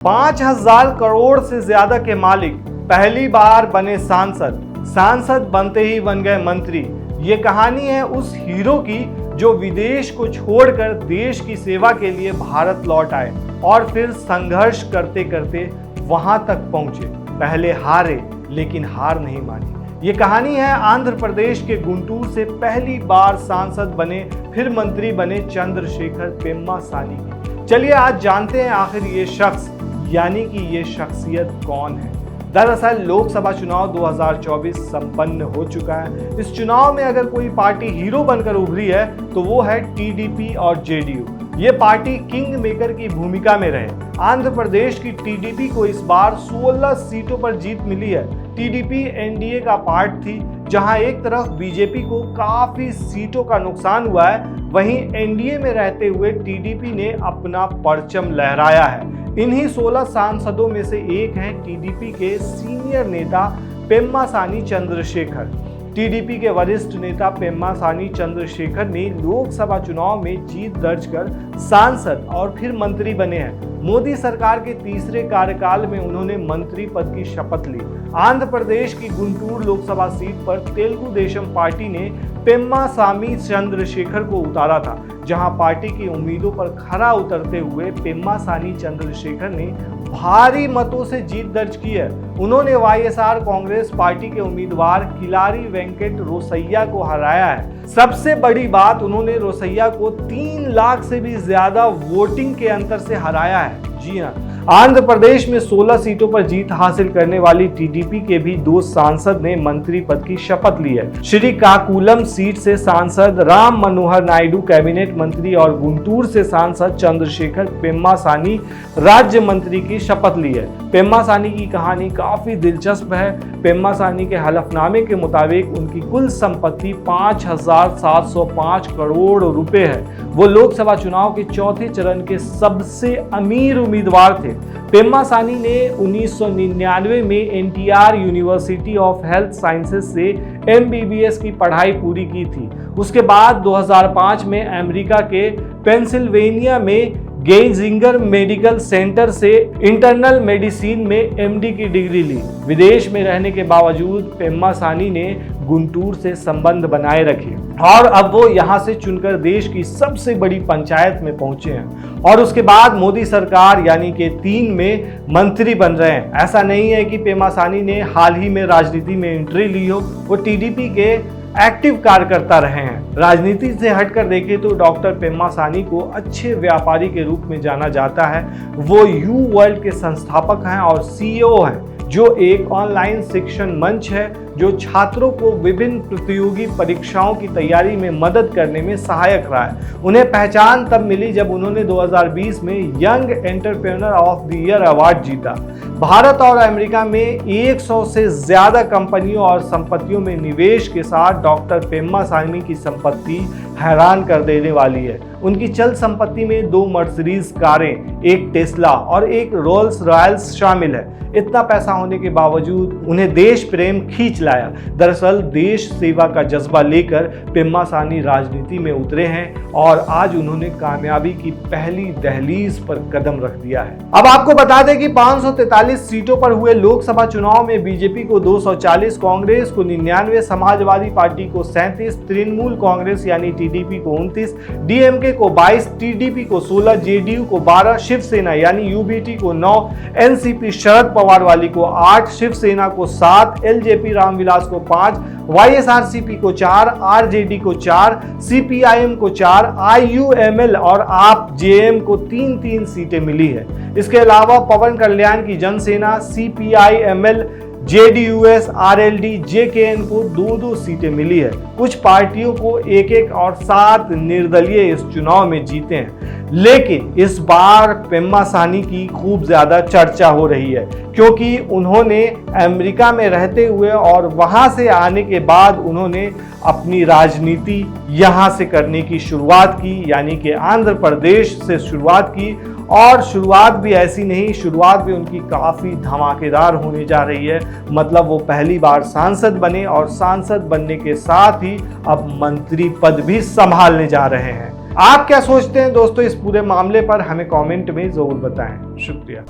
5,000 करोड़ से ज्यादा के मालिक पहली बार बने सांसद बनते ही बन गए मंत्री। ये कहानी है उस हीरो की जो विदेश को छोड़कर देश की सेवा के लिए भारत लौट आए और फिर संघर्ष करते करते वहां तक पहुंचे। पहले हारे लेकिन हार नहीं मानी। ये कहानी है आंध्र प्रदेश के गुंटूर से पहली बार सांसद बने फिर मंत्री बने चंद्रशेखर पेम्मासानी की। चलिए आज जानते हैं आखिर ये शख्स यानी कि ये शख्सियत कौन है। दरअसल लोकसभा चुनाव 2024 संपन्न हो चुका है। इस चुनाव में अगर कोई पार्टी हीरो बनकर उभरी है तो वो है टीडीपी और जेडीयू। ये पार्टी किंग मेकर की भूमिका में रहे। आंध्र प्रदेश की टीडीपी को इस बार 16 सीटों पर जीत मिली है। टीडीपी एनडीए का पार्ट थी, जहां एक तरफ बीजेपी को काफी सीटों का नुकसान हुआ है, वहीं एनडीए में रहते हुए टीडीपी ने अपना परचम लहराया है। इन्हीं 16 सांसदों में से एक हैं टीडीपी के सीनियर नेता पेम्मासानी चंद्रशेखर। टीडीपी के वरिष्ठ नेता पेम्मासानी चंद्रशेखर ने लोकसभा चुनाव में जीत दर्ज कर सांसद और फिर मंत्री बने हैं। मोदी सरकार के तीसरे कार्यकाल में उन्होंने मंत्री पद की शपथ ली। आंध्र प्रदेश की गुंटूर लोकसभा सीट पर तेलुगु देशम पार्टी ने पेम्मासानी चंद्रशेखर को उतारा था, जहां पार्टी की उम्मीदों पर खरा उतरते हुए पेम्मासानी चंद्रशेखर ने भारी मतों से जीत दर्ज की है। उन्होंने वाईएसआर कांग्रेस पार्टी के उम्मीदवार किलारी वेंकट रोसैया को हराया है। सबसे बड़ी बात, उन्होंने रोसैया को 3 लाख से भी ज्यादा वोटिंग के अंतर से हराया है। जी हाँ, आंध्र प्रदेश में 16 सीटों पर जीत हासिल करने वाली टीडीपी के भी 2 सांसद ने मंत्री पद की शपथ ली है। श्रीकाकुलम सीट से सांसद राम मनोहर नायडू कैबिनेट मंत्री और गुंटूर से सांसद चंद्रशेखर पेम्मासानी राज्य मंत्री की शपथ ली है। पेम्मासानी की कहानी काफी दिलचस्प है। पेम्मासानी के हलफनामे के मुताबिक उनकी कुल संपत्ति 5,705 करोड़ रुपए है। वो लोकसभा चुनाव के चौथे चरण के सबसे अमीर उम्मीदवार थे। पेम्मासानी ने 1999 में NTR university of health sciences से एमबीबीएस की पढ़ाई पूरी की थी। उसके बाद 2005 में अमेरिका के पेंसिल्वेनिया में गेजिंगर मेडिकल सेंटर से इंटरनल मेडिसिन में एमडी की डिग्री ली। विदेश में रहने के बावजूद पेम्मासानी ने गुंटूर से संबंध बनाए रखे और अब वो यहाँ से चुनकर देश की सबसे बड़ी पंचायत में पहुंचे हैं और उसके बाद मोदी सरकार यानी कि 3 में मंत्री बन रहे हैं। ऐसा नहीं है कि पेम्मासानी ने हाल ही में राजनीति में एंट्री ली हो, वो टीडीपी के एक्टिव कार्यकर्ता रहे हैं। राजनीति से हटकर देखें तो डॉक्टर पेम्मासानी को अच्छे व्यापारी के रूप में जाना जाता है। वो यू वर्ल्ड के संस्थापक हैं और सीईओ हैं, जो एक ऑनलाइन शिक्षण मंच है जो छात्रों को विभिन्न प्रतियोगी परीक्षाओं की तैयारी में मदद करने में सहायक रहा है। उन्हें पहचान तब मिली जब उन्होंने 2020 में young entrepreneur of the year award जीता। भारत और अमेरिका में 100 से ज्यादा कंपनियों और संपत्तियों में निवेश के साथ डॉक्टर पेम्मासानी की संपत्ति हैरान कर देने वाली है। उनकी चल संपत्ति में 2 मर्सिडीज कारें, एक टेस्ला और एक रोल्स रॉयल्स शामिल है। इतना पैसा होने के बावजूद उन्हें देश प्रेम खींच लाया। दरअसल देश सेवा का जज्बा लेकर पेम्मासानी राजनीति में उतरे हैं और आज उन्होंने कामयाबी की पहली दहलीज पर कदम रख दिया है। अब आपको बता दें कि 543 सीटों पर हुए लोकसभा चुनाव में बीजेपी को 240, कांग्रेस को 99, समाजवादी पार्टी को 37, तृणमूल कांग्रेस यानी टीडीपी को 29, डीएमके को 22, टीडीपी को 16, जेडीयू को 12, शिवसेना यानी यूबीटी को 9, एनसीपी शरद पवार वाली को 8, शिवसेना को 7, एलजेपी रामविलास को 5, वाईएसआरसीपी को 4, आरजेडी को 4, सीपीआईएम को 4, आईयूएमएल और आप जेएम को 3-3 सीटें मिली है। इसके अलावा पवन कल्याण की जनसेना, सीपीआईएमएल, जेडीयूएस, आरएलडी, जेकेएन को 2-2 सीटें मिली है। कुछ पार्टियों को 1-1 और 7 निर्दलीय इस चुनाव में जीते हैं। लेकिन इस बार पेम्मासानी की खूब ज्यादा चर्चा हो रही है क्योंकि उन्होंने अमेरिका में रहते हुए और वहां से आने के बाद उन्होंने अपनी राजनीति यहां से करने की शुरुआत की, यानी कि आंध्र प्रदेश से शुरुआत की। और शुरुआत भी ऐसी नहीं, शुरुआत भी उनकी काफ़ी धमाकेदार होने जा रही है। मतलब वो पहली बार सांसद बने और सांसद बनने के साथ ही अब मंत्री पद भी संभालने जा रहे हैं। आप क्या सोचते हैं दोस्तों इस पूरे मामले पर, हमें कमेंट में ज़रूर बताएं। शुक्रिया।